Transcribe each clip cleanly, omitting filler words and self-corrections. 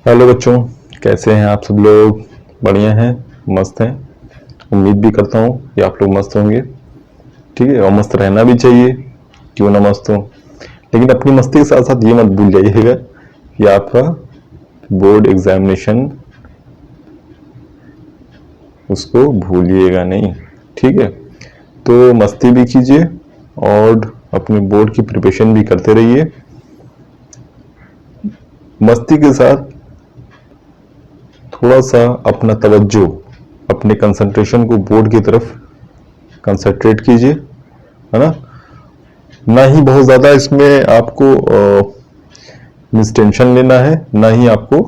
Hello बच्चों, कैसे हैं आप सब लोग? बढ़िया हैं, मस्त हैं। उम्मीद भी करता हूँ कि आप लोग मस्त होंगे। ठीक है, और मस्त रहना भी चाहिए, क्यों ना मस्त हो। लेकिन अपनी मस्ती के साथ साथ ये मत भूल जाइएगा कि आपका बोर्ड एग्जामिनेशन, उसको भूलिएगा नहीं। ठीक है, तो मस्ती भी कीजिए और अपने बोर्ड की प्रिपरेशन भी करते रहिए। मस्ती के साथ थोड़ा सा अपना तवज्जो, अपने कंसंट्रेशन को बोर्ड की तरफ कंसंट्रेट कीजिए, है ना। ना ही बहुत ज़्यादा इसमें आपको मिस टेंशन लेना है, ना ही आपको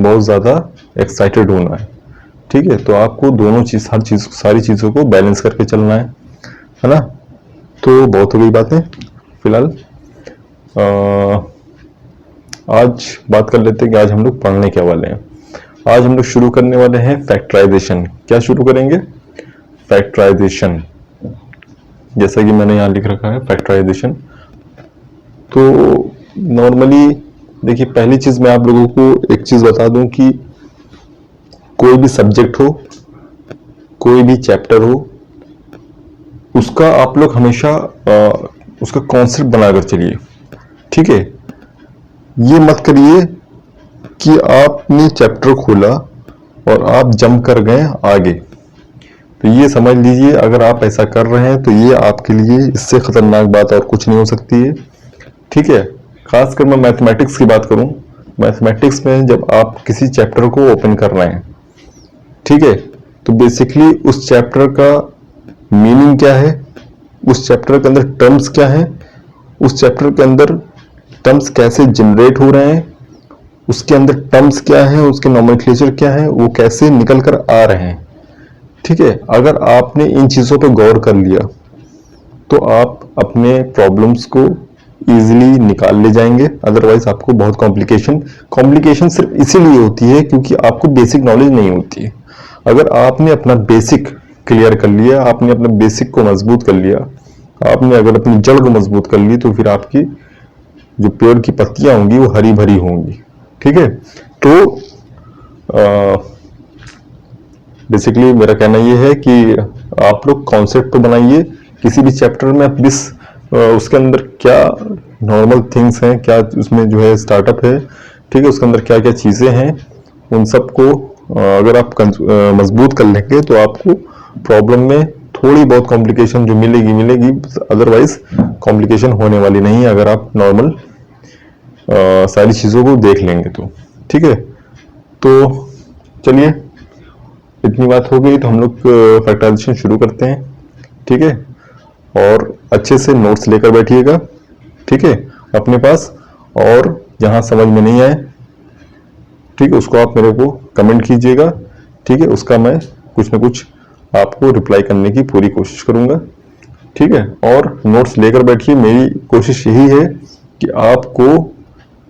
बहुत ज़्यादा एक्साइटेड होना है। ठीक है, तो आपको दोनों चीज़, हर चीज़, सारी चीज़ों को बैलेंस करके चलना है ना। तो बहुत हो गई बातें। फिलहाल आज बात कर लेते हैं कि आज हम लोग पढ़ने क्या वाले हैं। आज हम लोग शुरू करने वाले हैं फैक्टराइजेशन। क्या शुरू करेंगे? फैक्टराइजेशन, जैसा कि मैंने यहाँ लिख रखा है फैक्टराइजेशन। तो नॉर्मली देखिए, पहली चीज मैं आप लोगों को एक चीज बता दूं कि कोई भी सब्जेक्ट हो, कोई भी चैप्टर हो, उसका आप लोग हमेशा उसका कॉन्सेप्ट बनाकर चलिए। ठीक है, ये मत करिए कि आपने चैप्टर खोला और आप जंप कर गए आगे। तो ये समझ लीजिए, अगर आप ऐसा कर रहे हैं तो ये आपके लिए इससे खतरनाक बात और कुछ नहीं हो सकती है। ठीक है, खासकर मैं मैथमेटिक्स की बात करूं, मैथमेटिक्स में जब आप किसी चैप्टर को ओपन कर रहे हैं, ठीक है, तो बेसिकली उस चैप्टर का मीनिंग क्या है, उस चैप्टर के अंदर टर्म्स क्या है, उस चैप्टर के अंदर टर्म्स कैसे जनरेट हो रहे हैं, उसके अंदर टर्म्स क्या है, उसके नोमेनक्लेचर क्या है, वो कैसे निकल कर आ रहे हैं। ठीक है, अगर आपने इन चीजों पर गौर कर लिया तो आप अपने प्रॉब्लम्स को इजीली निकाल ले जाएंगे। अदरवाइज आपको बहुत कॉम्प्लिकेशन सिर्फ इसीलिए होती है क्योंकि आपको बेसिक नॉलेज नहीं होती है। अगर आपने अपना बेसिक क्लियर कर लिया, आपने अपने बेसिक को मजबूत कर लिया, आपने अगर अपनी जड़ को मजबूत कर ली, तो फिर आपकी जो पेड़ की पत्तियां होंगी वो हरी भरी होंगी। ठीक है, तो बेसिकली मेरा कहना यह है कि आप लोग कॉन्सेप्ट तो बनाइए किसी भी चैप्टर में। उसके अंदर क्या नॉर्मल थिंग्स हैं, क्या उसमें जो है स्टार्टअप है, ठीक है, उसके अंदर क्या क्या चीजें हैं, उन सबको अगर आप मजबूत कर लेंगे तो आपको प्रॉब्लम में थोड़ी बहुत कॉम्प्लिकेशन जो मिलेगी, अदरवाइज कॉम्प्लिकेशन होने वाली नहीं है अगर आप नॉर्मल सारी चीजों को देख लेंगे तो। ठीक है, तो चलिए, इतनी बात हो गई तो हम लोग फैक्टराइजेशन शुरू करते हैं। ठीक है, और अच्छे से नोट्स लेकर बैठिएगा। ठीक है, अपने पास, और जहां समझ में नहीं आए, ठीक है, उसको आप मेरे को कमेंट कीजिएगा। ठीक है, उसका मैं कुछ ना कुछ आपको रिप्लाई करने की पूरी कोशिश करूंगा। ठीक है, और नोट्स लेकर बैठिए। मेरी कोशिश यही है कि आपको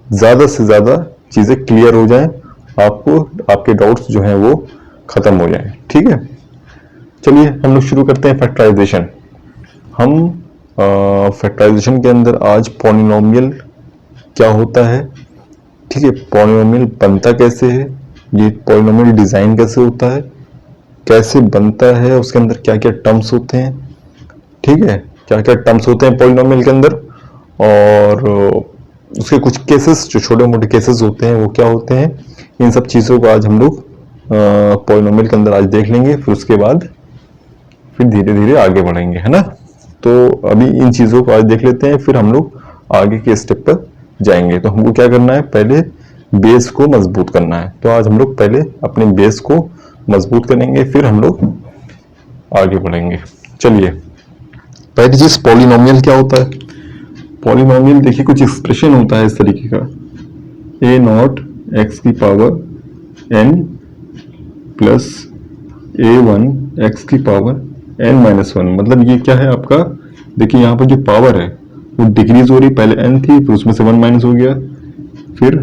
ज्यादा से ज्यादा चीजें क्लियर हो जाएं, आपको आपके डाउट्स जो हैं वो खत्म हो जाएं। ठीक है, चलिए हम लोग शुरू करते हैं फैक्टराइजेशन। हम फैक्टराइजेशन के अंदर आज पॉलिनोमियल क्या होता है, ठीक है, पॉलिनोमियल बनता कैसे है, ये पॉलिनोमियल डिजाइन कैसे होता है, कैसे बनता है, उसके अंदर क्या क्या टर्म्स होते हैं, ठीक है, क्या क्या टर्म्स होते हैं पॉलिनोमियल के अंदर, और उसके कुछ केसेस, जो छोटे मोटे केसेस होते हैं वो क्या होते हैं। इन सब चीजों को आज हम लोग पॉलिनोमियल के अंदर आज देख लेंगे, फिर उसके बाद फिर धीरे धीरे आगे बढ़ेंगे, है ना। तो अभी इन चीजों को आज देख लेते हैं, फिर हम लोग आगे के स्टेप पर जाएंगे। तो हमको क्या करना है, पहले बेस को मजबूत करना है। तो आज हम लोग पहले अपने बेस को मजबूत करेंगे, फिर हम लोग आगे बढ़ेंगे। चलिए, पहली चीज पॉलिनोमियल क्या होता है। पॉलिनोमियल देखिए, कुछ एक्सप्रेशन होता है इस तरीके का, ए नॉट एक्स की power n plus a one x की पावर एन माइनस वन। मतलब ये क्या है आपका, देखिए यहाँ पर जो पावर है वो डिक्रीज हो रही, पहले एन थी, फिर उसमें से वन माइनस हो गया, फिर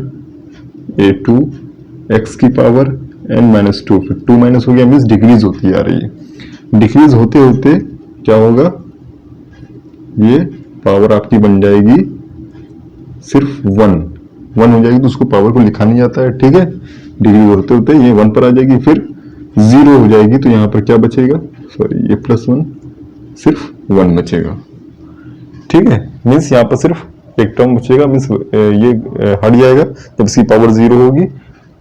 ए टू एक्स की पावर एन माइनस टू, फिर टू माइनस हो गया, मीन्स डिक्रीज होती आ रही है। डिक्रीज होते होते क्या होगा, ये पावर आपकी बन जाएगी सिर्फ वन, 1 हो जाएगी तो उसको पावर को लिखा नहीं जाता है, ठीक है। डिग्री होते होते ये 1 पर आ जाएगी, फिर 0 हो जाएगी तो यहाँ पर क्या बचेगा, सॉरी ये +1, सिर्फ 1 बचेगा, ठीक है। मीन्स यहाँ पर सिर्फ एक टर्म बचेगा, मीन्स ये हट जाएगा जब इसकी पावर 0 होगी,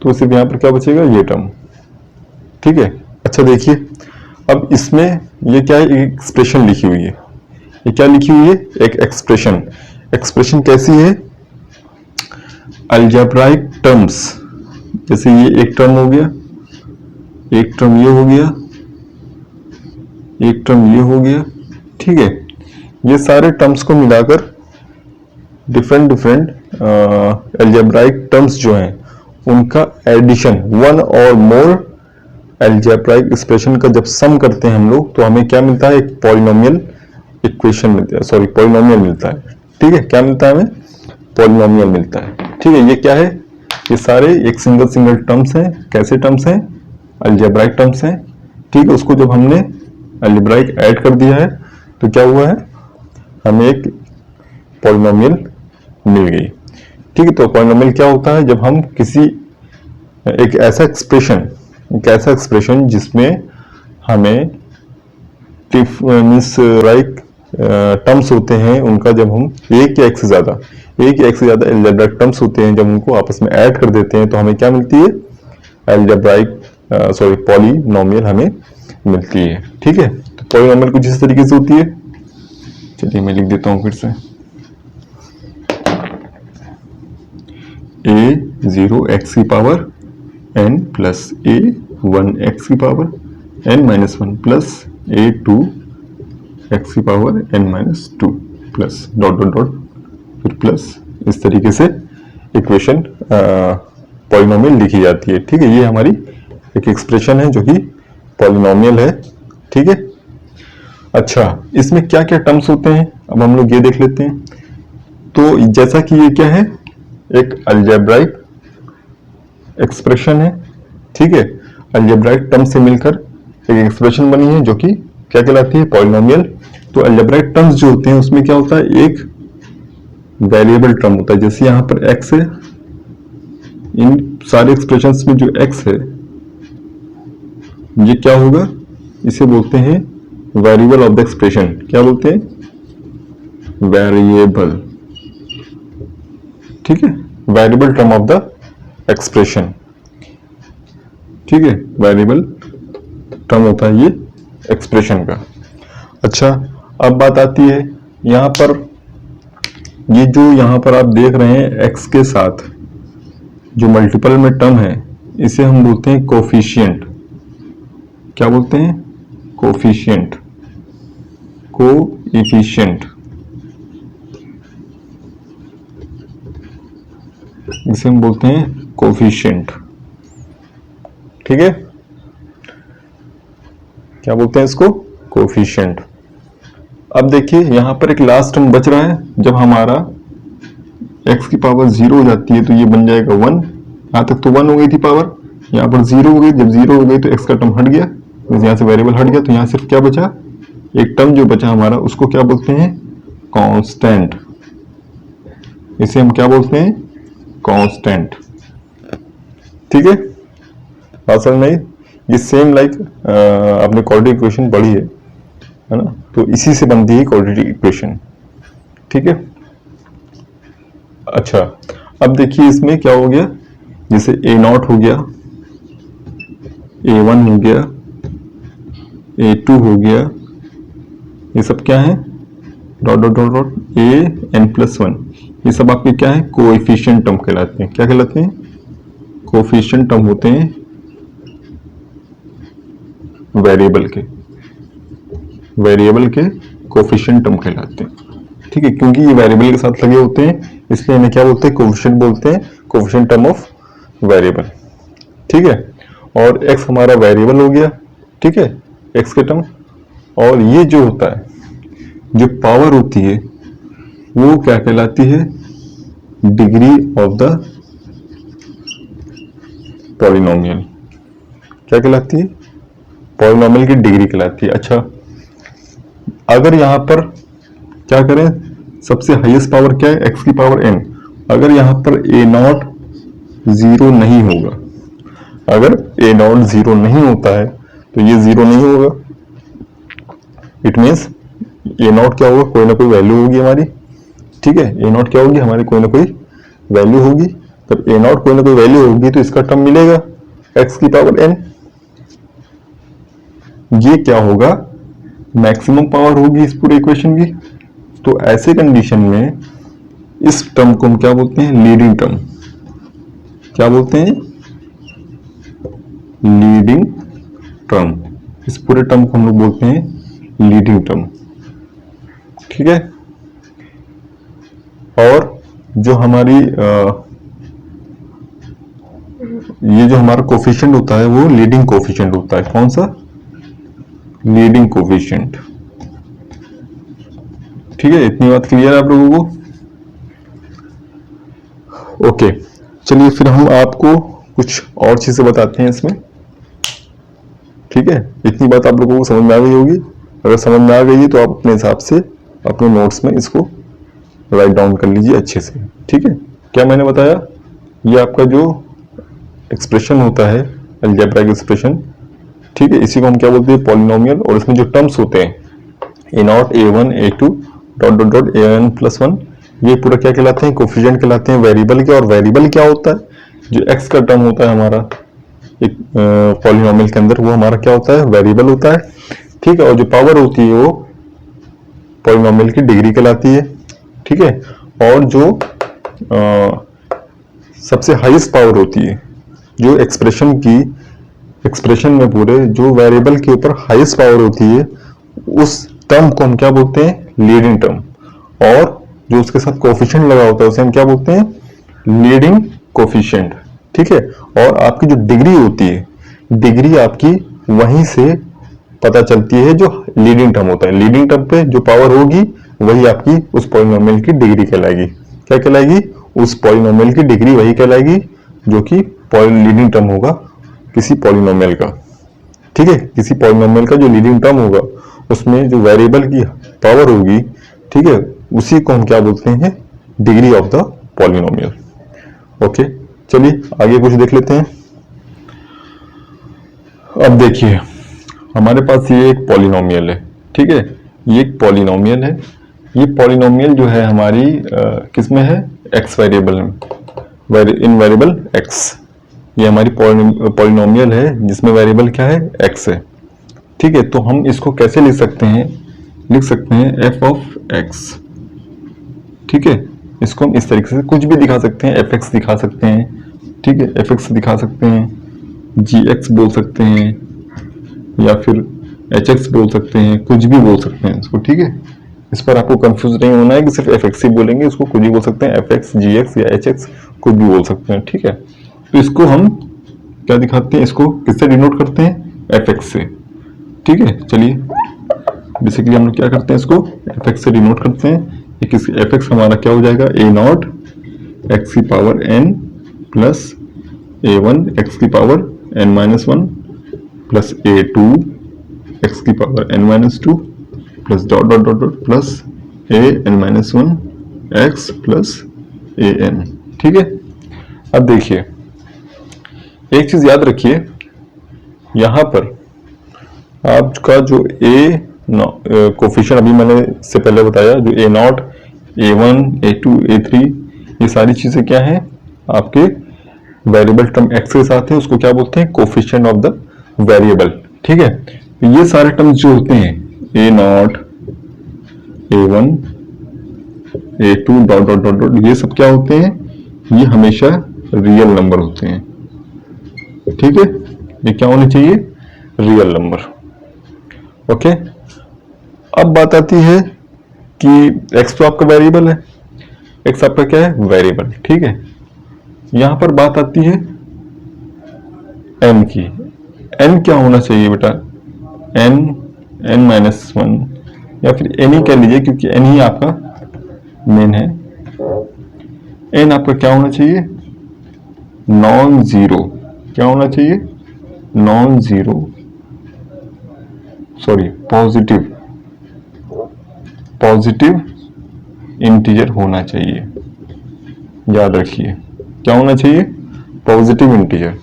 तो सिर्फ यहाँ पर क्या बचेगा, ये टर्म, ठीक है। अच्छा देखिए, अब इसमें ये क्या है, एक एक्सप्रेशन लिखी हुई है। ये क्या लिखी हुई है, एक एक्सप्रेशन। एक्सप्रेशन कैसी है, अलजेब्राइक टर्म्स, जैसे ये एक टर्म हो गया, एक टर्म ये हो गया, एक टर्म ये हो गया, ठीक है। ये सारे टर्म्स को मिलाकर डिफरेंट अलजेब्राइक टर्म्स जो हैं उनका एडिशन, वन और मोर अलजेब्राइक एक्सप्रेशन का जब सम करते हैं हम लोग, तो हमें क्या मिलता है, एक पॉलिनोमियल इक्वेशन मिलता है, सॉरी पॉलिनोमियल मिलता है, ठीक है। क्या मिलता है हमें, पॉलिनोमियल मिलता है, ठीक है। ये क्या है, ये सारे एक सिंगल टर्म्स हैं। कैसे टर्म्स हैं, अलजेब्राइक टर्म्स हैं, ठीक है। उसको जब हमने अलजेब्राइक ऐड कर दिया है तो क्या हुआ है, हमें एक पॉलिनोमियल मिल गई, ठीक है। तो पॉलिनोमियल क्या होता है, जब हम किसी एक ऐसा एक्सप्रेशन जिसमें हमें मीन्स राइट टर्म्स होते हैं, उनका जब हम एक या एक से ज्यादा अलजेब्राइक टर्म्स होते हैं, जब उनको आपस में ऐड कर देते हैं तो हमें क्या मिलती है, अलजेब्राइक पॉलिनोमियल हमें मिलती है, ठीक है। तो पॉलिनोमियल कुछ इस तरीके से होती है। चलिए मैं लिख देता हूं फिर से, a0 x की power n plus a1 x की power n-1 plus a2 x की power n-2 plus dot dot dot, फिर प्लस, इस तरीके से इक्वेशन पॉलिनोमियल लिखी जाती है, ठीक है। ये हमारी एक एक्सप्रेशन है जो कि पॉलिनोमियल है, ठीक है। अच्छा, इसमें क्या क्या टर्म्स होते हैं, अब हम लोग ये देख लेते हैं। तो जैसा कि ये क्या है, एक अलजेब्राइक एक्सप्रेशन है, ठीक है। अलजेब्राइक टर्म से मिलकर एक एक्सप्रेशन बनी है जो कि क्या कहलाती है, पॉलिनोमियल। तो अलजेब्राइक टर्म्स जो होते हैं उसमें क्या होता है, एक वेरिएबल टर्म होता है, जैसे यहां पर x है, इन सारे एक्सप्रेशंस में जो x है ये क्या होगा, इसे बोलते हैं वेरिएबल ऑफ द एक्सप्रेशन। क्या बोलते हैं, वेरिएबल, ठीक है, variable term of the expression, ठीक है, वेरिएबल टर्म होता है ये एक्सप्रेशन का। अच्छा, अब बात आती है यहां पर, ये जो यहां पर आप देख रहे हैं x के साथ जो मल्टीपल में टर्म है, इसे हम बोलते हैं कोफिशिएंट। क्या बोलते हैं, कोफिशिएंट, कोएफिशिएंट, इसे हम बोलते हैं कोफिशिएंट, ठीक है। क्या बोलते हैं इसको, कोफिशिएंट। अब देखिए यहां पर एक लास्ट टर्म बच रहा है, जब हमारा x की पावर 0 हो जाती है तो ये बन जाएगा 1। यहां तक तो 1 हो गई थी पावर, यहां पर 0 हो गई। जब 0 हो गई तो x का टर्म हट गया, यहां से वेरिएबल हट गया, तो यहां सिर्फ क्या बचा, एक टर्म जो बचा हमारा, उसको क्या बोलते हैं, कांस्टेंट। इसे हम क्या बोलते हैं, कांस्टेंट, ठीक है। बात समझ में आई, ये सेम लाइक आपने क्वाड्रेटिक इक्वेशन पढ़ी है ना, तो इसी से बनती है क्वाड्रेटिक इक्वेशन, ठीक है। अच्छा, अब देखिए इसमें क्या हो गया, जैसे a0 हो गया, a1 हो गया, a2 हो गया, ये सब क्या है, dot dot dot dot an+1, ये सब आपके क्या है, कोएफिशिएंट टर्म कहलाते हैं। क्या कहलाते हैं, कोएफिशिएंट टर्म होते हैं वेरिएबल के कोएफिशिएंट टर्म कहलाते हैं, ठीक है। क्योंकि ये वेरिएबल के साथ लगे होते हैं, इसलिए इन्हें क्या बोलते हैं, कोएफिशिएंट बोलते हैं, कोएफिशिएंट टर्म ऑफ वेरिएबल, ठीक है। और x हमारा वेरिएबल हो गया, ठीक है, x के टर्म। और ये जो होता है, जो पावर होती है, वो क्या कहलाती है, डिग्री ऑफ द पॉलिनोमियल। क्या कहलाती है, पॉलिनोमियल की डिग्री कहलाती है। अच्छा, अगर यहां पर क्या करें, सबसे हाईएस्ट पावर क्या है, x की पावर n, अगर यहां पर ए नॉट जीरो नहीं होगा, अगर ए नॉट जीरो नहीं होता है तो ये जीरो नहीं होगा। इट मीन्स ए नॉट क्या होगा, कोई ना कोई वैल्यू होगी हमारी, ठीक है। ए नॉट क्या होगी, हमारी कोई ना कोई वैल्यू होगी। तब ए नॉट कोई ना कोई वैल्यू होगी तो इसका टर्म मिलेगा एक्स की पावर एन। ये क्या होगा, मैक्सिमम पावर होगी इस पूरे इक्वेशन की। तो ऐसे कंडीशन में इस टर्म को हम क्या बोलते हैं, लीडिंग टर्म। क्या बोलते हैं, लीडिंग टर्म। इस पूरे टर्म को हम लोग बोलते हैं लीडिंग टर्म, ठीक है। और जो हमारी ये जो हमारा कोफिशिएंट होता है वो लीडिंग कोफिशिएंट होता है। कौन सा, लीडिंग कोफिशिएंट, ठीक है। इतनी बात क्लियर है आप लोगों को? ओके, चलिए फिर हम आपको कुछ और चीजें बताते हैं इसमें, ठीक है। इतनी बात आप लोगों को समझ में आ गई होगी। अगर समझ में आ गई है तो आप अपने हिसाब से अपने नोट्स में इसको राइट डाउन कर लीजिए अच्छे से, ठीक है। क्या मैंने बताया, ये आपका जो एक्सप्रेशन होता है अलजेब्राइक एक्सप्रेशन, ठीक है, इसी को हम क्या बोलते हैं, पॉलिनोमियल। और इसमें जो टर्म्स होते हैं a naught, a one, a two, dot dot dot, a n plus one, ये पूरा क्या कहलाते हैं, कोफिशिएंट कहलाते हैं वेरिएबल के। और वेरिएबल क्या होता है, जो एक्स का टर्म होता है हमारा एक पॉलिनोमियल के अंदर, वो हमारा क्या होता है, वेरिएबल होता है, ठीक है। और जो पावर होती है वो पॉलिनोमियल की डिग्री कहलाती है, ठीक है। और जो सबसे हाईएस्ट पावर होती है, जो एक्सप्रेशन में पूरे जो वेरिएबल के ऊपर हाईएस्ट पावर होती है, उस टर्म को हम क्या बोलते हैं, लीडिंग टर्म। और जो उसके साथ कोफिशिएंट लगा होता है उसे हम क्या बोलते हैं, लीडिंग कोफिशिएंट, ठीक है। और आपकी जो डिग्री होती है, डिग्री आपकी वहीं से पता चलती है जो लीडिंग टर्म होता है। लीडिंग टर्म पे जो पावर होगी वही आपकी उस पॉलिनोमियल की डिग्री कहलाएगी। क्या कहलाएगी, उस पॉलिनोमियल की डिग्री वही कहलाएगी जो कि लीडिंग टर्म होगा किसी पॉलिनोमियल का, ठीक है। किसी पॉलिनोमियल का जो लीडिंग टर्म होगा उसमें जो वेरिएबल की पावर होगी, ठीक है, उसी को हम क्या बोलते हैं, degree of the polynomial. Okay, चलिए आगे कुछ देख लेते हैं। अब देखिए हमारे पास ये एक पॉलिनोमियल है, ठीक है। ये एक पॉलिनोमियल है। ये पॉलिनोमियल जो है हमारी किसमें है, एक्स वेरिएबल में, इन वेरिएबल एक्स। ये हमारी पॉलिनोमियल है जिसमें वेरिएबल क्या है, एक्स है, ठीक है। तो हम इसको कैसे लिख सकते हैं, लिख सकते हैं एफ ऑफ एक्स, ठीक है। इसको हम इस तरीके से कुछ भी दिखा सकते हैं, एफ एक्स दिखा सकते हैं, ठीक है, एफ एक्स दिखा सकते हैं, जी एक्स बोल सकते हैं, या फिर एच एक्स बोल सकते हैं, कुछ भी बोल सकते हैं इसको, ठीक है। इस पर आपको कंफ्यूज नहीं होना है कि सिर्फ एफ एक्स ही बोलेंगे, इसको कुछ भी बोल सकते हैं, एफ एक्स, जी एक्स या एच एक्स, कुछ भी बोल सकते हैं, ठीक है। तो इसको हम क्या दिखाते हैं, इसको किससे डिनोट करते हैं, एफ एक्स से, ठीक है। चलिए बेसिकली हम लोग क्या करते हैं, इसको एफ एक्स से डिनोट करते हैं। एफ एक्स हमारा क्या हो जाएगा, ए नॉट एक्स की power n plus a one x की power n minus one plus a two x की power n minus two plus dot dot dot dot plus a n minus one x plus a n, ठीक है। अब देखिए एक चीज याद रखिए, यहां पर आपका जो ए कोफिशिएंट अभी मैंने इससे पहले बताया, जो a naught, a one, a two, a three, ये सारी चीजें क्या हैं, आपके वेरिएबल टर्म एक्स के साथ है, उसको क्या बोलते हैं, कोफिशिएंट ऑफ द वेरिएबल, ठीक है। तो ये सारे टर्म्स जो होते हैं, a naught, a one, a two, dot dot dot dot, ये सब क्या होते हैं, ये हमेशा रियल नंबर होते हैं, ठीक है। ये क्या होने चाहिए, रियल नंबर, ओके। अब बात आती है कि x तो आपका वेरिएबल है, x आपका क्या है, वेरिएबल, ठीक है। यहां पर बात आती है n की। n क्या होना चाहिए बेटा, n माइनस वन, या फिर n ही कह लीजिए क्योंकि n ही आपका मेन है। n आपका क्या होना चाहिए, नॉन जीरो। क्या होना चाहिए, non zero, sorry positive integer होना चाहिए, याद रखिए क्या होना चाहिए, पॉजिटिव इंटीजर।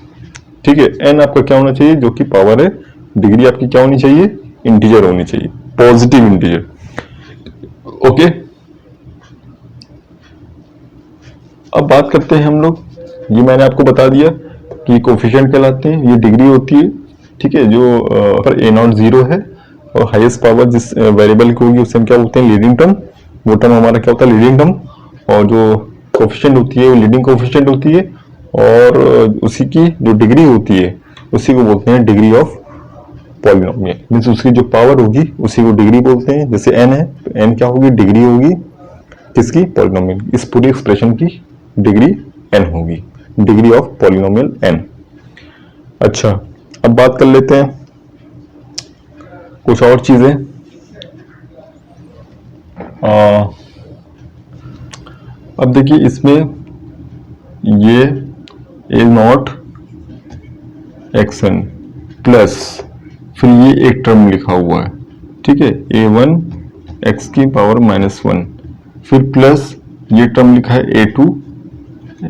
ठीक है, एन आपका क्या होना चाहिए, जो कि पावर है, डिग्री आपकी क्या होनी चाहिए, इंटीजर होनी चाहिए, पॉजिटिव इंटीजर। ओके, अब बात करते हैं हम लोग, ये मैंने आपको बता दिया कि कोफिशिएंट कहलाते हैं, ये डिग्री होती है। ठीक है, जो पर ए नॉट जीरो है और हाईएस्ट पावर जिस वेरिएबल की होगी उसे हम क्या बोलते हैं, लीडिंग टर्म। वो टर्म हमारा क्या होता है, लीडिंग टर्म। और जो कोफिशिएंट होती है वो लीडिंग कोफिशिएंट होती है, और उसी की जो डिग्री होती है उसी को बोलते हैं डिग्री ऑफ पॉलिनोमियल। मीन्स उसकी जो पावर होगी उसी को डिग्री बोलते हैं। जैसे एन है तो एन क्या होगी, डिग्री होगी किसकी, पॉलिनोमियल। इस पूरी एक्सप्रेशन की डिग्री एन होगी, डिग्री ऑफ पॉलिनोमियल एन। अच्छा, अब बात कर लेते हैं कुछ और चीजें। अब देखिए इसमें ये ए नॉट एक्सन प्लस फिर ये एक टर्म लिखा हुआ है, ठीक है, ए वन एक्स की पावर माइनस वन, फिर प्लस ये टर्म लिखा है ए टू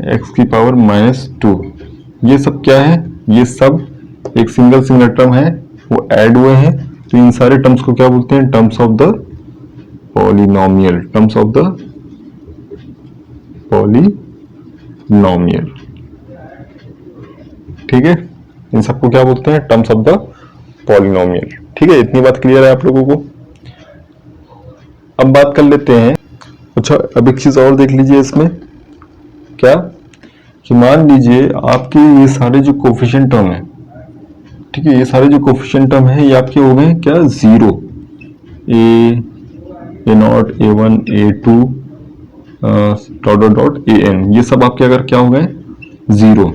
एक्स की पावर माइनस टू। ये सब क्या है, ये सब एक सिंगल टर्म है, वो ऐड हुए हैं। तो इन सारे टर्म्स को क्या बोलते हैं, terms of the polynomial, terms of the polynomial. ठीक है, इन सबको क्या बोलते हैं, टर्म्स ऑफ द पॉलिनोमियल। ठीक है, इतनी बात क्लियर है आप लोगों को। अब बात कर लेते हैं, अच्छा अब एक चीज और देख लीजिए इसमें, क्या कि मान लीजिए आपके ये सारे जो कोफिशिएंट टर्म है, ठीक है, ये सारे जो कोफिशिएंट टर्म है ये आपके हो गए क्या, zero. A naught, a one, a two, dot dot dot a n, ये सब आपके अगर क्या हो गए, जीरो।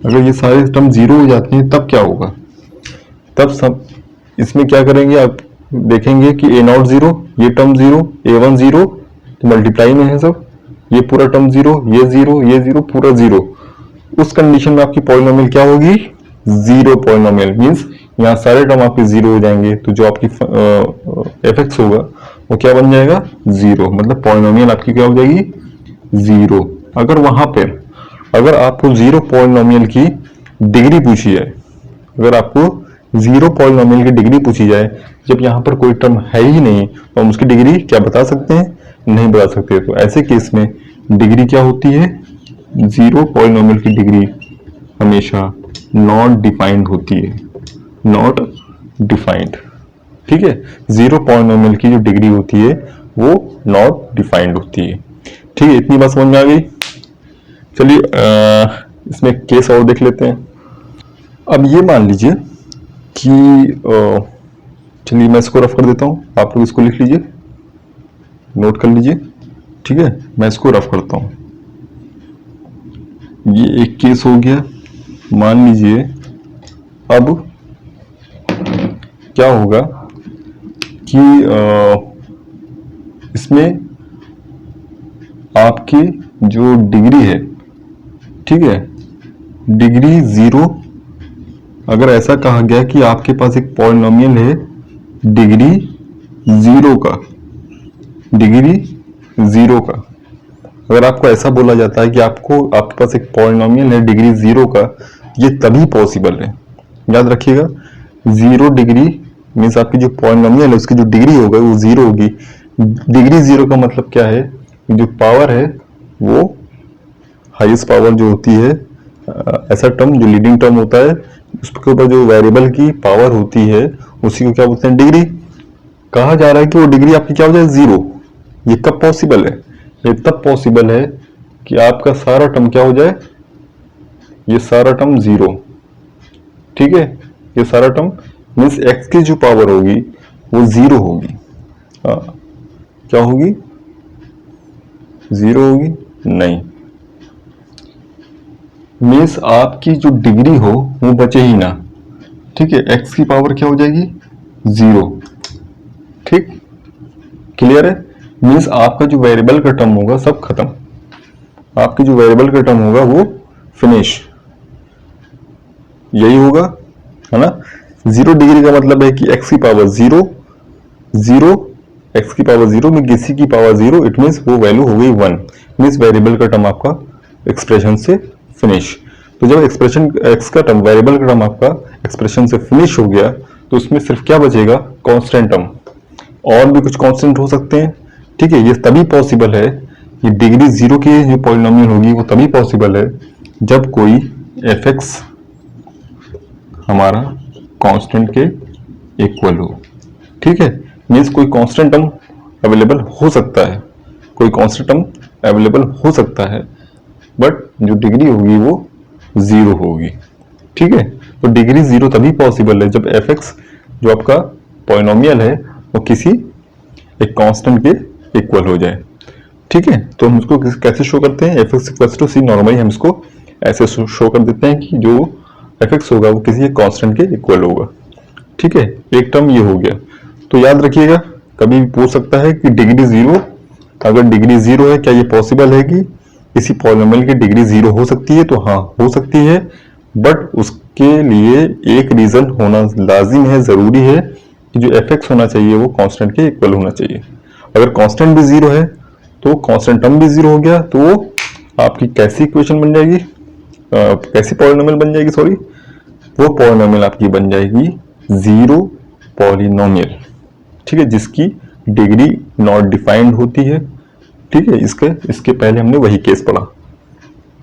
अगर ये सारे टर्म जीरो हो जाते हैं तब क्या होगा, तब सब इसमें क्या करेंगे, आप देखेंगे कि ए नॉट जीरो, ये टर्म जीरो, ए वन जीरो, तो मल्टीप्लाई में है सब, ये पूरा टर्म जीरो, ये जीरो, पूरा जीरो। उस कंडीशन में आपकी पॉलिनोमियल क्या होगी, जीरो पॉलिनोमियल। मींस यहाँ सारे टर्म आपके जीरो हो जाएंगे, तो जो आपकी एफ एक्स होगा वो क्या बन जाएगा, जीरो। मतलब पॉलिनोमियल आपकी क्या हो जाएगी, जीरो। अगर वहां पर अगर आपको जीरो पॉलिनोमियल की डिग्री पूछी जाए, अगर आपको जीरो पॉलिनोमियल की डिग्री पूछी जाए, जब यहाँ पर कोई टर्म है ही नहीं, तो हम उसकी डिग्री क्या बता सकते हैं, नहीं बता सकते। तो ऐसे केस में डिग्री क्या होती है, जीरो पॉलिनोमियल की डिग्री हमेशा नॉट डिफाइंड होती है, नॉट डिफाइंड। ठीक है, जीरो पॉलिनोमियल की जो डिग्री होती है वो नॉट डिफाइंड होती है। ठीक है, इतनी बात समझ में आ गई। चलिए इसमें केस और देख लेते हैं। अब ये मान लीजिए कि चलिए मैं इसको रफ कर देता हूं, आप लोग इसको लिख लीजिए, नोट कर लीजिए। ठीक है, मैं इसको रफ करता हूं। ये एक केस हो गया। मान लीजिए अब क्या होगा कि इसमें आपकी जो डिग्री है, ठीक है, डिग्री जीरो। अगर ऐसा कहा गया कि आपके पास एक पॉलिनोमियल है डिग्री जीरो का, डिग्री जीरो का, अगर आपको ऐसा बोला जाता है कि आपके पास एक पॉलिनोमियल है डिग्री जीरो का, ये तभी पॉसिबल है। याद रखिएगा, जीरो डिग्री मीन्स आपकी जो पॉलिनोमियल है उसकी जो डिग्री होगा वो जीरो होगी। डिग्री जीरो का मतलब क्या है, जो पावर है वो हाईएस्ट पावर जो होती है, ऐसा टर्म जो लीडिंग टर्म होता है उसके ऊपर जो वेरिएबल की पावर होती है उसी को क्या बोलते हैं, डिग्री। कहा जा रहा है कि वो डिग्री आपकी क्या हो जाए, जीरो। ये कब पॉसिबल है, ये तब पॉसिबल है कि आपका सारा टर्म क्या हो जाए, ये सारा टर्म जीरो। ठीक है, ये सारा टर्म मीन्स एक्स की जो पावर होगी वो जीरो होगी। क्या होगी, जीरो होगी नहीं, मीन्स आपकी जो डिग्री हो वो बचे ही ना। ठीक है, एक्स की पावर क्या हो जाएगी, जीरो। ठीक, क्लियर है। मीन्स आपका जो वेरिएबल का टर्म होगा सब खत्म, आपकी जो वेरिएबल का टर्म होगा वो फिनिश, यही होगा, है ना। जीरो डिग्री का मतलब है कि एक्स की पावर जीरो, जीरो x की पावर 0 में किसी की पावर 0, इट मीन्स वो वैल्यू हो गई 1, मीन्स वेरिएबल का टर्म आपका एक्सप्रेशन से फिनिश। तो जब एक्सप्रेशन x का टर्म, वेरिएबल का टर्म आपका एक्सप्रेशन से फिनिश हो गया, तो उसमें सिर्फ क्या बचेगा, कांस्टेंट टर्म। और भी कुछ कांस्टेंट हो सकते हैं, ठीक है। ये तभी पॉसिबल है, ये डिग्री 0 की जो पॉलिनोमियल होगी वो तभी पॉसिबल है जब कोई f(x) हमारा कांस्टेंट के इक्वल हो, ठीक है। मीन्स कोई कांस्टेंट टर्म अवेलेबल हो सकता है, कोई कांस्टेंट टर्म अवेलेबल हो सकता है, बट जो डिग्री होगी वो 0 होगी, ठीक है। तो डिग्री 0 तभी पॉसिबल है जब f(x) जो आपका पॉलिनोमियल है वो किसी एक कांस्टेंट के इक्वल हो जाए, ठीक है। तो हम इसको कैसे शो करते हैं, f(x) c, नॉर्मली हम इसको ऐसे शो कर देते हैं कि जो f(x) होगा वो किसी एक कांस्टेंट के इक्वल होगा, ठीक है। एक टर्म ये हो गया। तो याद रखिएगा, कभी भी पूछ सकता है कि डिग्री 0, अगर डिग्री 0 है क्या ये पॉसिबल है कि किसी पॉलिनोमियल की डिग्री 0 हो सकती है, तो हाँ हो सकती है, बट उसके लिए एक रीजन होना लाजिम है, जरूरी है कि जो f(x) होना चाहिए वो कांस्टेंट के इक्वल होना चाहिए। अगर कांस्टेंट भी 0 है तो कांस्टेंट टर्म भी 0 हो गया, तो वो आपकी कैसी इक्वेशन बन जाएगी, कैसी पॉलिनोमियल बन जाएगी, सॉरी, वो पॉलिनोमियल आपकी बन जाएगी 0 पॉलिनोमियल, ठीक है, जिसकी डिग्री नॉट डिफाइंड होती है, ठीक है। इसके पहले हमने वही केस पढ़ा,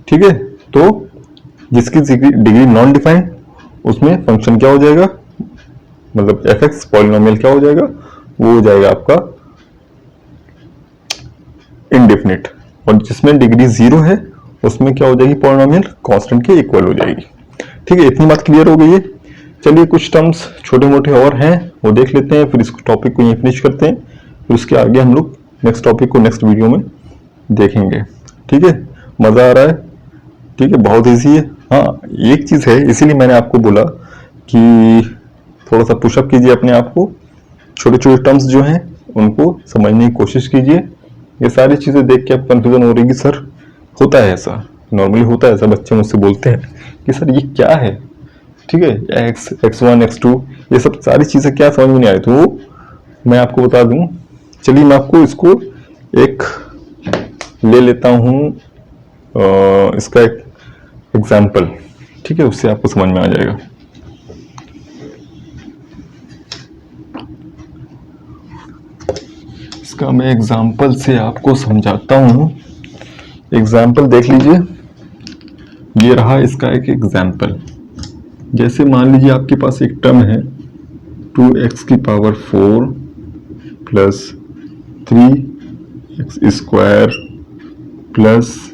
ठीक है। तो जिसकी डिग्री नॉन डिफाइंड, उसमें फंक्शन क्या हो जाएगा, मतलब f(x) पॉलिनोमियल क्या हो जाएगा, वो हो जाएगा आपका इनडेफिनिट। और जिसमें डिग्री 0 है उसमें क्या हो जाएगी, पॉलिनोमियल कांस्टेंट के इक्वल हो जाएगी, ठीक है। इतनी बात क्लियर हो गई है। चलिए कुछ टर्म्स छोटे मोटे और हैं वो देख लेते हैं, फिर इस टॉपिक को यहीं फिनिश करते हैं, फिर उसके आगे हम लोग नेक्स्ट टॉपिक को नेक्स्ट वीडियो में देखेंगे, ठीक है। मजा आ रहा है, ठीक है, बहुत ईजी है। हाँ एक चीज है, इसीलिए मैंने आपको बोला कि थोड़ा सा पुशअप कीजिए अपने आप को, छोटे छोटे टर्म्स जो हैं उनको समझने की कोशिश कीजिए। ये सारी चीजें देख के आप कंफ्यूजन हो रही कि सर होता है ऐसा, नॉर्मली होता है ऐसा, बच्चे मुझसे बोलते हैं कि सर ये क्या है, ठीक है, x1 x2 ये सब सारी चीजें क्या समझ में नहीं आई, तो मैं आपको बता दूं। चलिए मैं आपको इसको एक ले लेता हूं, इसका एक एग्जाम्पल, ठीक है, उससे आपको समझ में आ जाएगा। इसका मैं एग्जाम्पल से आपको समझाता हूं। एग्जाम्पल देख लीजिए, ये रहा इसका एक एग्जाम्पल। जैसे मान लीजिए आपके पास एक टर्म है 2x की power 4 plus 3x² plus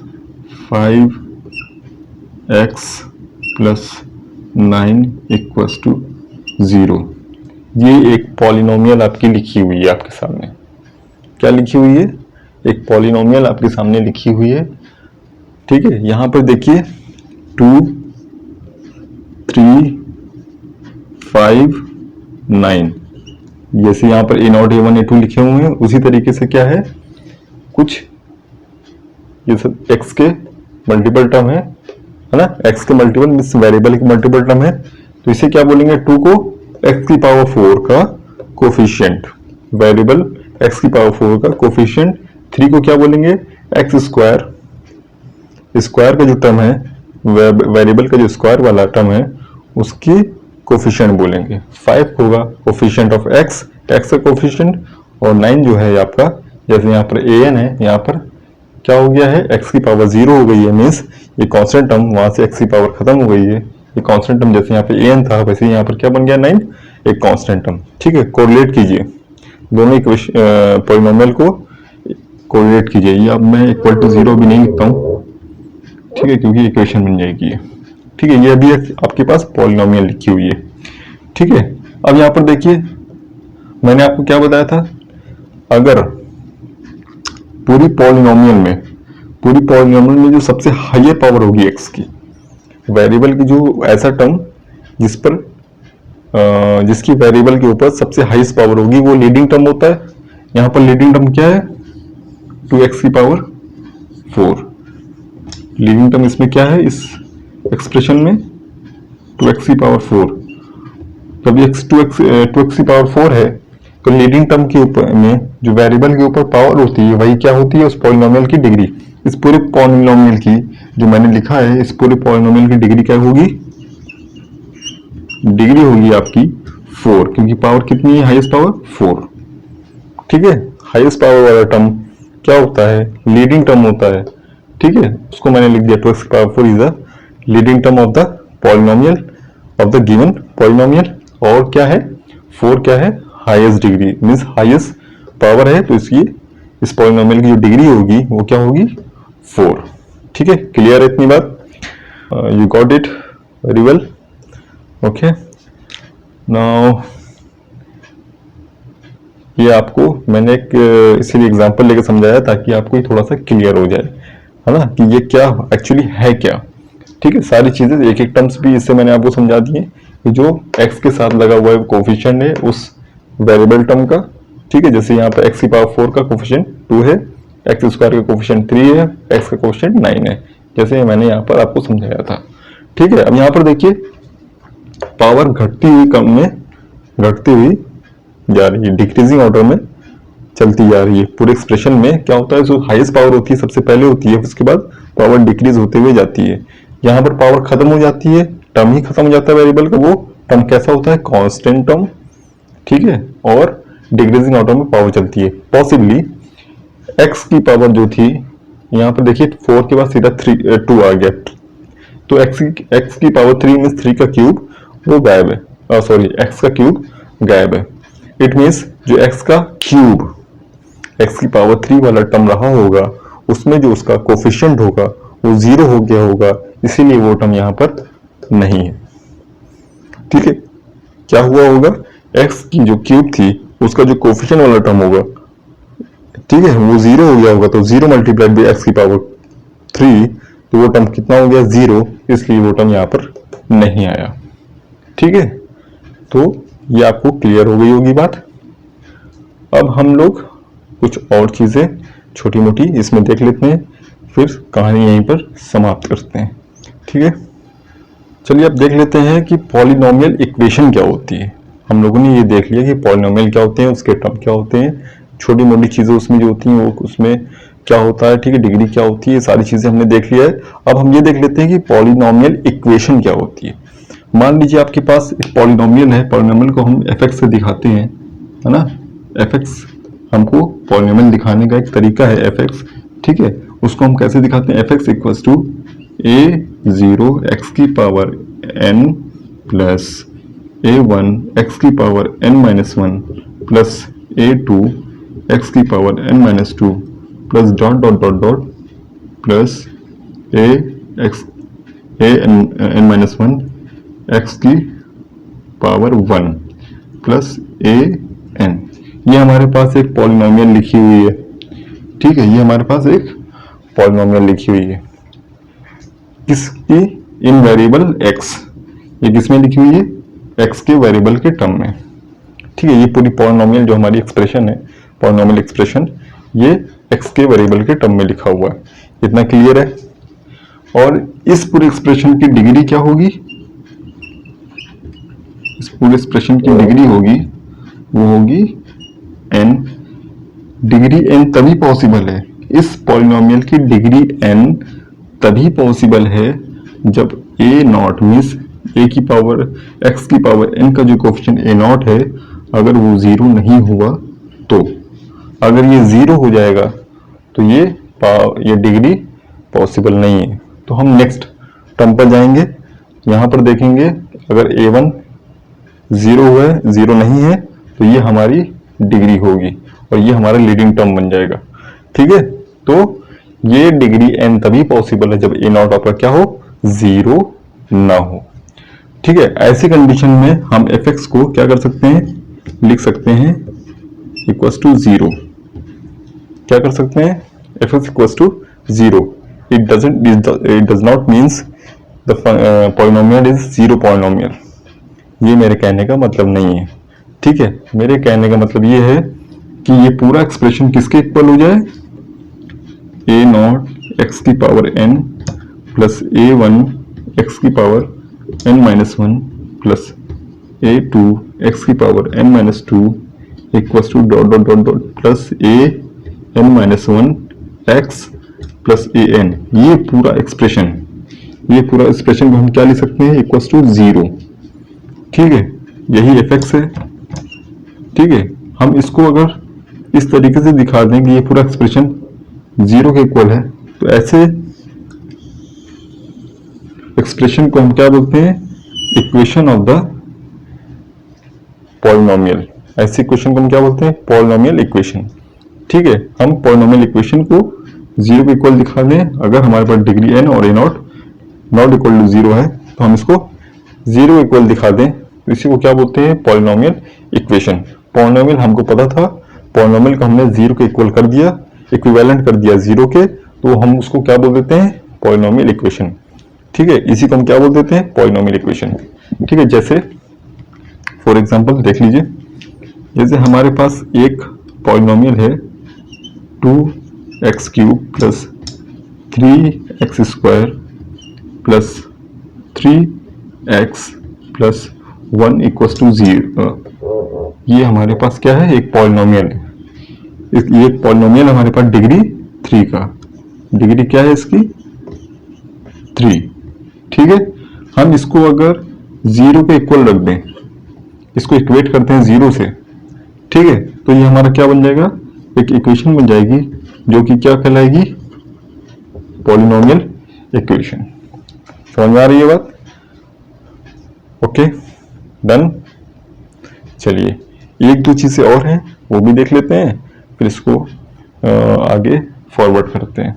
5x plus 9 equals to 0। ये एक पॉलिनोमियल आपकी लिखी हुई है आपके सामने। क्या लिखी हुई है, एक पॉलिनोमियल आपके सामने लिखी हुई है, ठीक है। यहां पर देखिए 2 3 5 9, जैसे यहां पर a0 a1 a2 लिखे हुए हैं, उसी तरीके से क्या है, कुछ ये सब x के मल्टीपल टर्म है ना, x के मल्टीपल मींस वेरिएबल के मल्टीपल टर्म है, तो इसे क्या बोलेंगे, 2 को x की पावर 4 का कोफिशिएंट, वेरिएबल x की पावर 4 का कोफिशिएंट, 3 को क्या बोलेंगे, x स्क्वायर, स्क्वायर का जो टर्म है, वेरिएबल का जो स्क्वायर वाला टर्म है उसकी कोफिशिएंट बोलेंगे, 5 होगा कोफिशिएंट ऑफ x, x का कोफिशिएंट, और 9 जो है आपका, जैसे यहाँ पर an है, यहाँ पर क्या हो गया है, x की पावर 0 हो गई है, मीन्स ये कांस्टेंट टर्म वहां से x की पावर खत्म हो गई है, ये कांस्टेंट टर्म जैसे यहाँ पे an था वैसे यहाँ पर क्या बन गया 9, एक कांस्टेंट टर्म, ठीक है। कोरिलेट कीजिए दोनों पॉलिनोमियल को, कोरिलेट कीजिए। ये अब मैं इक्वल टू 0 भी नहीं लिखता हूँ, ठीक है, क्योंकि इक्वेशन बन जाएगी ये, ठीक है। ये अभी आपके पास पॉलिनोमियल लिखी हुई है, ठीक है। अब यहाँ पर देखिए मैंने आपको क्या बताया था, अगर पूरी पॉलिनोमियल में जो सबसे हाईएस्ट पावर होगी x की, वेरिएबल की जो ऐसा टर्म जिस पर जिसकी वेरिएबल के ऊपर सबसे हाईएस्ट पावर होगी वो लीडिंग टर्म होता है। यहाँ पर लीडिंग टर्म क्या है, 2x की पावर 4, लीडिंग टर्म इसमें क्या है, इस एक्सप्रेशन में 2x की पावर 4। जब 2x की पावर 4 है तो लीडिंग टर्म के ऊपर में जो वेरिएबल के ऊपर पावर होती है वही क्या होती है, उस पॉलिनोमियल की डिग्री। इस पूरे पॉलिनोमियल की जो मैंने लिखा है, इस पूरे पॉलिनोमियल की डिग्री क्या होगी, डिग्री होगी आपकी 4, क्योंकि पावर कितनी है, हाईएस्ट पावर 4। ठीक है, हाईएस्ट पावर वाला टर्म क्या होता है, लीडिंग टर्म होता है। ठीक है, उसको मैंने लिख दिया 2x power 4 is the leading term of the polynomial of the given polynomial. और क्या है, 4 क्या है, highest degree, means highest power है, तो इसकी इस पॉलिनोमियल की जो डिग्री होगी वो क्या होगी, 4। ठीक है, क्लियर है इतनी बात, you got it very well. Okay, now ये आपको मैंने एक इसीलिए एग्जांपल लेकर समझाया ताकि आपको ये थोड़ा सा क्लियर हो जाए, है ना, कि ये क्या एक्चुअली है क्या। ठीक है, सारी चीजें एक एक टर्म्स भी इससे मैंने आपको समझा दिए कि जो x के साथ लगा हुआ है कोफिशिएंट है उस वेरिएबल टर्म का। ठीक है, जैसे यहाँ पे x की पावर 4 का कोफिशिएंट 2 है, x स्क्वायर का कोफिशिएंट 3 है, x का कोफिशिएंट 9 है, जैसे मैंने यहाँ पर आपको समझाया था। ठीक है, अब यहाँ पर देखिए पावर घटती हुई क्रम में घटती हुई जा रही है, डिक्रीजिंग ऑर्डर में चलती जा रही है। पूरे एक्सप्रेशन में क्या होता है, जो हाईएस्ट पावर होती है सबसे पहले होती है, उसके बाद पावर डिक्रीज होते हुए जाती है। यहाँ पर पावर खत्म हो जाती है, टर्म ही खत्म हो जाता है वेरिएबल का, वो टर्म कैसा होता है, कांस्टेंट टर्म। ठीक है, और डिक्रीजिंग ऑर्डर में पावर चलती है। पॉसिबली x की पावर जो थी, यहाँ पर देखिए 4 के बाद सीधा 2 आ गया, तो x की पावर 3 मीन्स 3 का क्यूब वो गायब है, सॉरी x का क्यूब गायब है। इट मीन्स जो x का क्यूब, x की पावर 3 वाला टर्म रहा होगा, उसमें जो उसका कोफिशिएंट होगा वो 0 हो गया होगा, इसीलिए वो टर्म यहाँ पर नहीं है। ठीक है, क्या हुआ होगा, x की जो क्यूब थी उसका जो कोफिशिएंट वाला टर्म होगा, ठीक है, वो 0 हो गया होगा, तो 0 मल्टीप्लाइड बाई x की पावर 3, तो वो टर्म कितना हो गया, 0, इसलिए वो टर्म यहाँ पर नहीं आया। ठीक है, तो ये आपको क्लियर हो गई होगी बात। अब हम लोग कुछ और चीजें छोटी मोटी इसमें देख लेते हैं, फिर कहानी यहीं पर समाप्त करते हैं। ठीक है, चलिए अब देख लेते हैं कि पॉलिनोमियल इक्वेशन क्या होती है। हम लोगों ने ये देख लिया कि पॉलिनोमियल क्या होते हैं, उसके टर्म क्या होते हैं, छोटी मोटी चीजें उसमें जो होती हैं वो उसमें क्या होता है, ठीक है, डिग्री क्या होती है, सारी चीजें हमने देख लिया है। अब हम ये देख लेते हैं कि पॉलिनोमियल इक्वेशन क्या होती है। मान लीजिए आपके पास एक पॉलिनोमियल है, पॉलिनोमियल को हम f(x) से दिखाते हैं, है ना, f(x) हमको पॉलिनोमियल दिखाने का एक तरीका है f(x). ठीक है, उसको हम कैसे दिखाते हैं, f(x) equals to a0 x की power n plus a1 x की power n-1 plus a2 x की power n-2 plus dot dot dot dot plus n-1 x की पावर 1 प्लस an। ये हमारे पास एक पॉलिनोमियल लिखी हुई है। ठीक है, ये हमारे पास एक पॉलिनोमियल लिखी हुई है, किसकी, इन वेरिएबल x, ये किसमें लिखी हुई है, x के वेरिएबल के टर्म में। ठीक है, ये पूरी पॉलिनोमियल जो हमारी एक्सप्रेशन है, पॉलिनोमियल एक्सप्रेशन, ये x के वेरिएबल के टर्म में लिखा हुआ है। इतना क्लियर है। और इस पूरे एक्सप्रेशन की डिग्री क्या होगी, इस पूरे एक्सप्रेशन की डिग्री होगी, वो होगी n। डिग्री n तभी पॉसिबल है, इस पॉलिनोमियल की डिग्री n तभी पॉसिबल है जब a0 मीन्स a की पावर x की पावर n का जो कोफिशिएंट a0 है, अगर वो 0 नहीं हुआ तो। अगर ये 0 हो जाएगा तो ये डिग्री पॉसिबल नहीं है। तो हम नेक्स्ट टर्म पर जाएंगे, यहाँ पर देखेंगे अगर a1 0 हुआ है, 0 नहीं है, तो ये हमारी डिग्री होगी और ये हमारा लीडिंग टर्म बन जाएगा। ठीक है, तो ये डिग्री n तभी पॉसिबल है जब a0 आपका क्या हो, 0 ना हो। ठीक है, ऐसी कंडीशन में हम f(x) को क्या कर सकते हैं, लिख सकते हैं इक्वल्स टू 0। क्या कर सकते हैं, f(x) equals to 0। It does not means the polynomial is 0 polynomial, ये मेरे कहने का मतलब नहीं है। ठीक है, मेरे कहने का मतलब ये है कि ये पूरा एक्सप्रेशन किसके इक्वल हो जाए, a0 x की power n plus a1 x की power n-1 plus a2 x की power n-2, equals to dot dot dot dot plus a n minus one x plus a n. ये पूरा expression को हम क्या लिख सकते हैं, इक्वल्स टू 0। ठीक है, यही एफ एक्स है। ठीक है, हम इसको अगर इस तरीके से दिखा दें कि ये पूरा एक्सप्रेशन 0 के इक्वल है, तो ऐसे एक्सप्रेशन को हम क्या बोलते हैं, इक्वेशन ऑफ द पॉलिनोमियल। ऐसे इक्वेशन को हम क्या बोलते हैं, पॉलिनोमियल इक्वेशन। ठीक है, हम पॉलिनोमियल इक्वेशन को 0 के इक्वल दिखा दें, अगर हमारे पास डिग्री n और a नॉट इक्वल टू 0 है, तो हम इसको 0 इक्वल दिखा दें, तो इसी को क्या बोलते हैं, पॉलिनोमियल इक्वेशन। पॉलिनोमियल हमको पता था, पॉलिनोमियल को हमने 0 के इक्वल कर दिया, इक्विवेलेंट कर दिया 0 के, तो हम उसको क्या बोल देते हैं, पॉलिनोमियल इक्वेशन। ठीक है, इसी को हम क्या बोल देते हैं, पॉलिनोमियल इक्वेशन। ठीक है, जैसे फॉर एग्जांपल देख लीजिए, जैसे हमारे पास एक पॉलिनोमियल है 2x cube plus 3x square plus 3x plus 1 equals to 0। ये हमारे पास क्या है, एक पॉलिनोमियल है। ये पॉलिनोमियल हमारे पास डिग्री 3 का, डिग्री क्या है इसकी, 3। ठीक है, हम इसको अगर 0 के इक्वल रख दें, इसको इक्वेट करते हैं 0 से, ठीक है, तो ये हमारा क्या बन जाएगा, एक इक्वेशन बन जाएगी जो कि क्या कहलाएगी, पॉलिनोमियल इक्वेशन। समझ में आ रही है बात? Okay, done. चलिए एक दो चीजें और हैं, वो भी देख लेते हैं, फिर इसको आगे फॉरवर्ड करते हैं।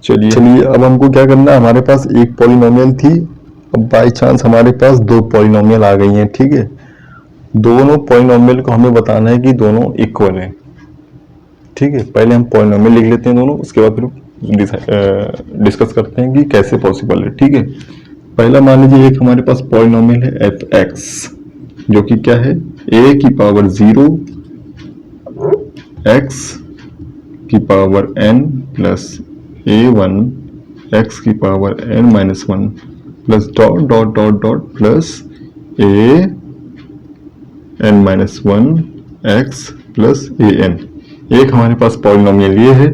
चलिए अब हमको क्या करना है, हमारे पास एक पॉलिनोमियल थी, अब बाय चांस हमारे पास दो पॉलिनोमियल आ गई हैं। ठीक है, दोनों पॉलिनोमियल को हमें बताना है कि दोनों इक्वल हैं। ठीक है, पहले हम पॉलिनोमियल लिख लेते हैं दोनों, उसके बाद फिर डिस्कस करते हैं कि कैसे पॉसिबल है। ठीक है, पहला मान लीजिए एक हमारे पास पॉलिनोमियल है एफ एक्स, जो कि क्या है, ए की पावर 0 एक्स की power n plus a1 x की power n minus 1 plus dot dot dot dot plus a n minus 1 x plus a n। एक हमारे पास पॉलिनोमियल ये है,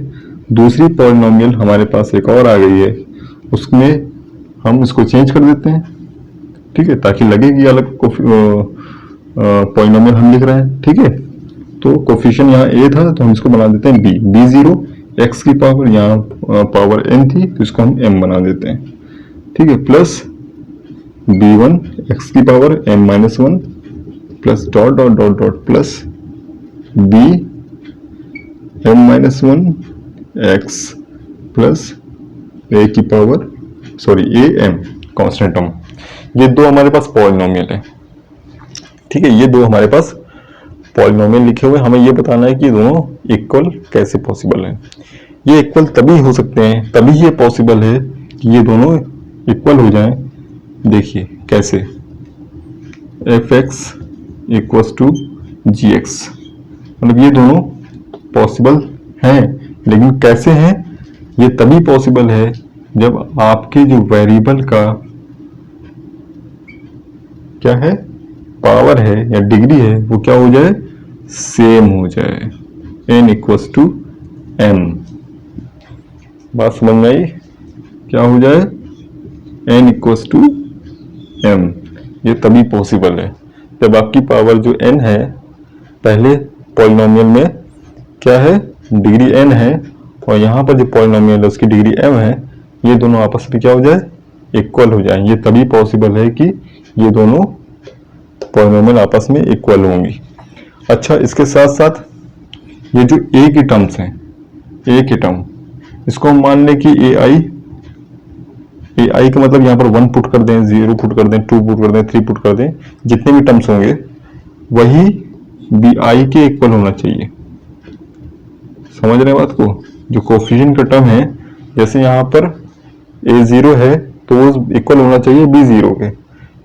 दूसरी पॉलिनोमियल हमारे पास एक और आ गई है, उसमें हम इसको चेंज कर देते हैं। ठीक है, ताकि लगे कि अलग पॉलिनोमियल हम लिख रहे हैं। ठीक है, तो कोफिशिएंट यहाँ a था, तो हम इसको बना देते हैं b0 x की पावर, यहाँ पावर n थी, तो इसको हम m बना देते हैं। ठीक है, प्लस b1 x की power n minus 1 plus dot dot dot dot plus b m minus 1 x plus a की power a m constant term. ये दो हमारे पास पॉलिनोमियल है। ठीक है, ये दो हमारे पास पॉलिनोमियल लिखे हुए, हमें ये बताना है कि दोनों इक्वल कैसे पॉसिबल है। ये इक्वल तभी हो सकते हैं, तभी ये पॉसिबल है कि ये दोनों इक्वल हो जाएं। देखिए कैसे, f x equals to g x, मतलब ये दोनों पॉसिबल हैं, लेकिन कैसे हैं, ये तभी पॉसिबल है जब आपके जो वेरिएबल का क्या है, पावर है या डिग्री है, वो क्या हो जाए, सेम हो जाए, n इक्वल्स टू m। बात समझ में आई? क्या हो जाए, n इक्वल्स टू m। ये तभी पॉसिबल है जब आपकी पावर जो n है, पहले पॉलिनोमियल में क्या है, डिग्री n है, और यहाँ पर जो पॉलिनोमियल है उसकी डिग्री m है, ये दोनों आपस में क्या हो जाए, इक्वल हो जाए। ये तभी पॉसिबल है कि ये दोनों पॉलिनोमियल आपस में इक्वल होंगी। अच्छा, इसके साथ साथ ये जो a की टर्म्स हैं, a की टर्म, इसको हम मान लें कि ai का मतलब यहाँ पर 1 पुट कर दें, 0 पुट कर दें, 2 पुट कर दें, 3 पुट कर दें, जितने भी टर्म्स होंगे वही bi के इक्वल होना चाहिए। समझ रहे हैं बात को? जो कोफिशिएंट का टर्म है, जैसे यहाँ पर a0 है तो वो इक्वल होना चाहिए b0 के,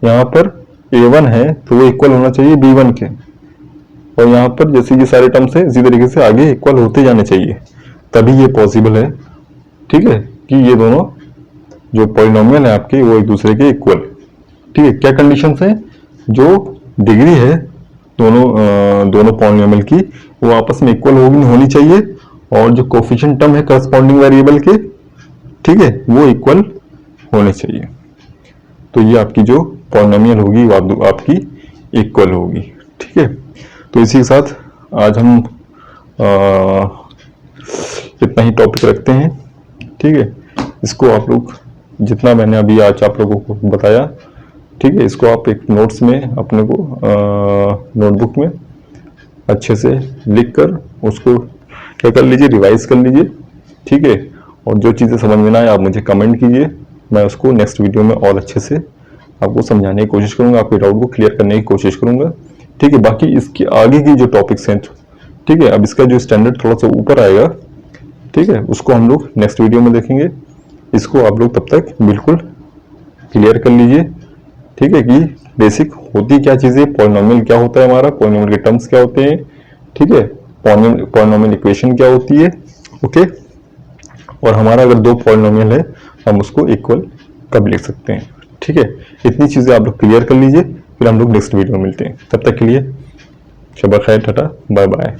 यहाँ पर a1 है तो वो इक्वल होना चाहिए b1 के, और यहाँ पर जैसे ये सारे टर्म्स है इसी तरीके से आगे इक्वल होते जाने चाहिए, तभी ये पॉसिबल है। ठीक है, कि ये दोनों जो पॉलिनोमियल है आपके वो एक दूसरे के इक्वल। ठीक है, क्या कंडीशंस है, जो डिग्री है दोनों पॉलिनोमियल की वो आपस में इक्वल होनी चाहिए, और जो कोफिशिएंट टर्म है करस्पॉन्डिंग वेरिएबल के, ठीक है, वो इक्वल होने चाहिए। तो ये आपकी जो पॉलिनोमियल होगी वो आपकी इक्वल होगी, ठीक है। तो इसी के साथ आज हम इतना ही टॉपिक रखते हैं, ठीक है। इसको आप लोग जितना मैंने अभी आज आप लोगों को बताया, ठीक है, इसको आप एक नोट्स में अपने को नोटबुक में अच्छे से लिख कर उसको क्या कर लीजिए, रिवाइज कर लीजिए, ठीक है। और जो चीज़ें समझ में ना आए आप मुझे कमेंट कीजिए, मैं उसको नेक्स्ट वीडियो में और अच्छे से आपको समझाने की कोशिश करूंगा, आपके डाउट को क्लियर करने की कोशिश करूंगा, ठीक है। बाकी इसके आगे की जो टॉपिक्स हैं, ठीक है, अब इसका जो स्टैंडर्ड थोड़ा सा ऊपर आएगा, ठीक है, उसको हम लोग नेक्स्ट वीडियो में देखेंगे। इसको आप लोग तब तक बिल्कुल क्लियर कर लीजिए, ठीक है, कि बेसिक होती क्या चीज़ें, पॉलिनोमियल क्या होता है हमारा, पॉलिनोमियल के टर्म्स क्या होते हैं, ठीक है, पॉलिनोमियल इक्वेशन क्या होती है, ओके। और हमारा अगर दो पॉलिनोमियल है हम उसको इक्वल कब लिख सकते हैं, ठीक है। इतनी चीज़ें आप लोग क्लियर कर लीजिए, फिर हम लोग नेक्स्ट वीडियो में मिलते हैं। तब तक के लिए शब खैर, टाटा, बाय बाय।